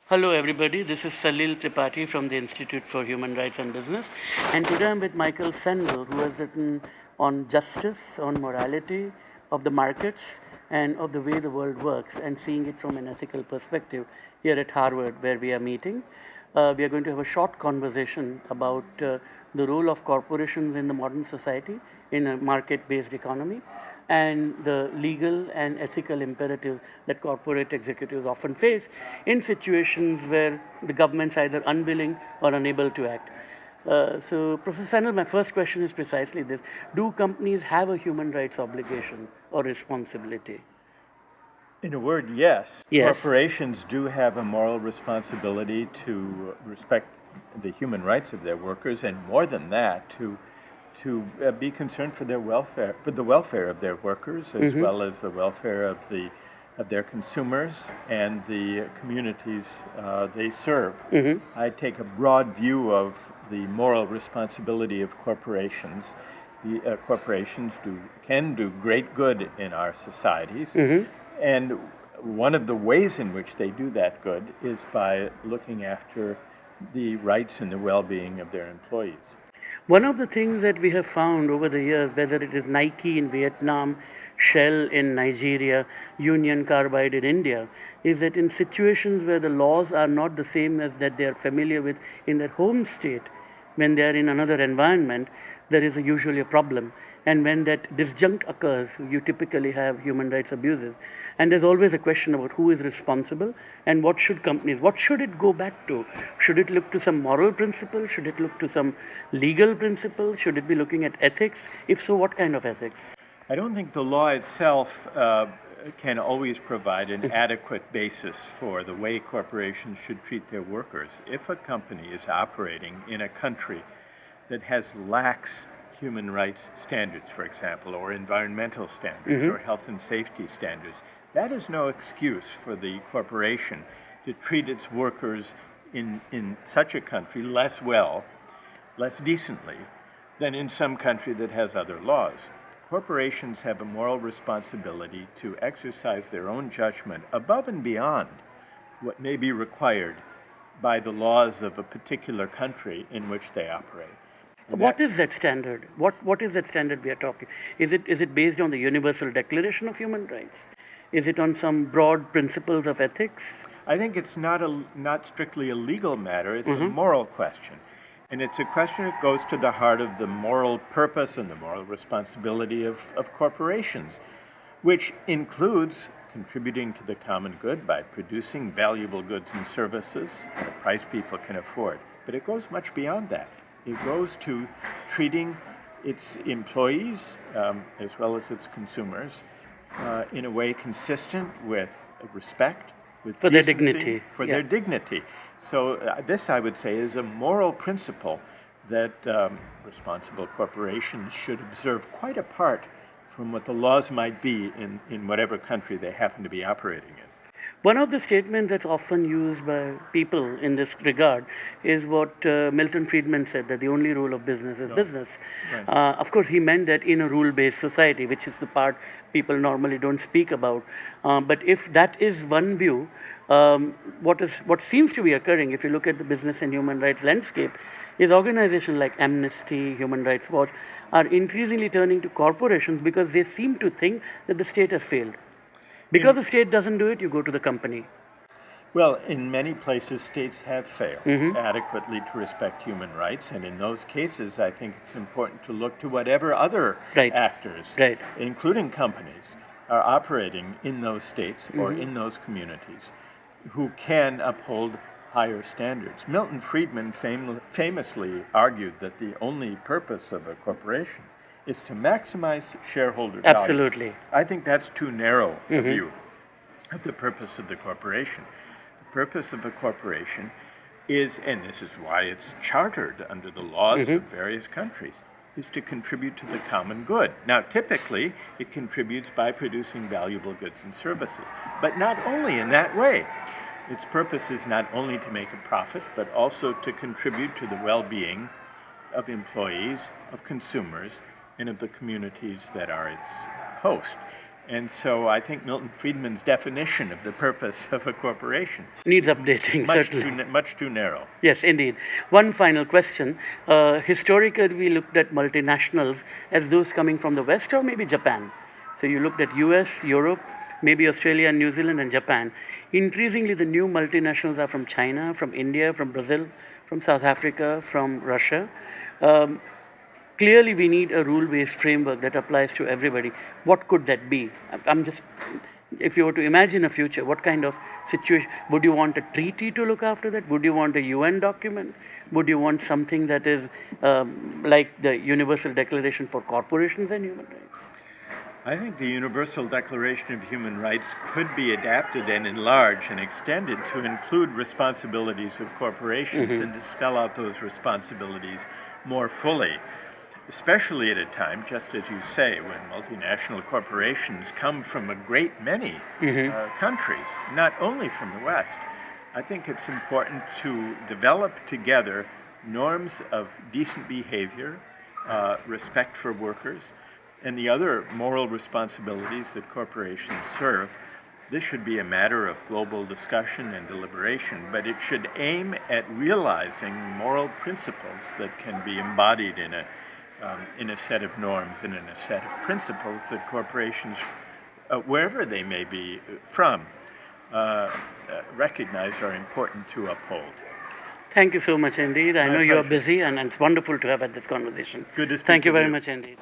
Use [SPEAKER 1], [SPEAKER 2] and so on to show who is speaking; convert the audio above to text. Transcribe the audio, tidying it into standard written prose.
[SPEAKER 1] Hello everybody, this is Salil Tripathi from the Institute for Human Rights and Business, and today I'm with Dr Sandel, who has written on justice, on morality of the markets and of the way the world works, and seeing it from an ethical perspective here at Harvard where we are meeting. We are going to have a short conversation about the role of corporations in the modern society in a market-based economy, and the legal and ethical imperatives that corporate executives often face in situations where the government's either unwilling or unable to act. So, Professor Sanal, my first question is precisely this: do companies have a human rights obligation or responsibility?
[SPEAKER 2] In a word, yes.
[SPEAKER 1] Yes.
[SPEAKER 2] Corporations do have a moral responsibility to respect the human rights of their workers, and more than that, to be concerned for their welfare, for the welfare of their workers, as well as the welfare of their consumers and the communities they serve. I take a broad view of the moral responsibility of corporations. The corporations can do great good in our societies, and one of the ways in which they do that good is by looking after the rights and the well-being of their employees.
[SPEAKER 1] One of the things that we have found over the years, whether it is Nike in Vietnam, Shell in Nigeria, Union Carbide in India, is that in situations where the laws are not the same as that they are familiar with in their home state, when they are in another environment, there is usually a problem. And when that disjunct occurs, you typically have human rights abuses. And there's always a question about who is responsible and what should companies, what should it go back to? Should it look to some moral principle? Should it look to some legal principle? Should it be looking at ethics? If so, what kind of ethics?
[SPEAKER 2] I don't think the law itself can always provide an adequate basis for the way corporations should treat their workers. If a company is operating in a country that has lax human rights standards, for example, or environmental standards, or health and safety standards, that is no excuse for the corporation to treat its workers in such a country less well, less decently, than in some country that has other laws. Corporations have a moral responsibility to exercise their own judgment above and beyond what may be required by the laws of a particular country in which they operate.
[SPEAKER 1] What is that standard? What is that standard we are talking? Is it based on the Universal Declaration of Human Rights? Is it on some broad principles of ethics?
[SPEAKER 2] I think it's not strictly a legal matter. It's a moral question. And it's a question that goes to the heart of the moral purpose and the moral responsibility of corporations, which includes contributing to the common good by producing valuable goods and services at a price people can afford. But it goes much beyond that. It goes to treating its employees as well as its consumers in a way consistent with respect, with
[SPEAKER 1] for their
[SPEAKER 2] decency,
[SPEAKER 1] dignity.
[SPEAKER 2] for their dignity. So this, I would say, is a moral principle that responsible corporations should observe quite apart from what the laws might be in whatever country they happen to be operating in.
[SPEAKER 1] One of the statements that's often used by people in this regard is what Milton Friedman said, that the only rule of business is business.
[SPEAKER 2] Right.
[SPEAKER 1] Of course, he meant that in a rule-based society, which is the part people normally don't speak about. But if that is one view, what seems to be occurring, if you look at the business and human rights landscape, is organizations like Amnesty, Human Rights Watch, are increasingly turning to corporations because they seem to think that the state has failed. Because the state doesn't do it, you go to the company.
[SPEAKER 2] Well, in many places, states have failed adequately to respect human rights, and in those cases, I think it's important to look to whatever other actors, including companies, are operating in those states or in those communities who can uphold higher standards. Milton Friedman famously argued that the only purpose of a corporation is to maximize shareholder value.
[SPEAKER 1] Absolutely.
[SPEAKER 2] I think that's too narrow a view of the purpose of the corporation. The purpose of a corporation is, and this is why it's chartered under the laws of various countries, is to contribute to the common good. Now, typically, it contributes by producing valuable goods and services, but not only in that way. Its purpose is not only to make a profit, but also to contribute to the well-being of employees, of consumers, and of the communities that are its host. And so I think Milton Friedman's definition of the purpose of a corporation
[SPEAKER 1] Needs updating, certainly.
[SPEAKER 2] much too narrow.
[SPEAKER 1] Yes, indeed. One final question. Historically, we looked at multinationals as those coming from the West or maybe Japan. So you looked at US, Europe, maybe Australia, New Zealand, and Japan. Increasingly, the new multinationals are from China, from India, from Brazil, from South Africa, from Russia. Um, Clearly, we need a rule-based framework that applies to everybody. What could that be? I'm just, if you were to imagine a future, what kind of situation? Would you want a treaty to look after that? Would you want a UN document? Would you want something that is like the Universal Declaration for Corporations and Human Rights?
[SPEAKER 2] I think the Universal Declaration of Human Rights could be adapted and enlarged and extended to include responsibilities of corporations and to spell out those responsibilities more fully, especially at a time, just as you say, when multinational corporations come from a great many countries, not only from the West. I think it's important to develop together norms of decent behavior, respect for workers, and the other moral responsibilities that corporations serve. This should be a matter of global discussion and deliberation, but it should aim at realizing moral principles that can be embodied in a set of norms and in a set of principles that corporations, wherever they may be from, recognize are important to uphold.
[SPEAKER 1] Thank you so much indeed. I know you are busy, and it's wonderful to have had this conversation.
[SPEAKER 2] Good to speak
[SPEAKER 1] Thank you
[SPEAKER 2] with
[SPEAKER 1] very
[SPEAKER 2] you.
[SPEAKER 1] much indeed.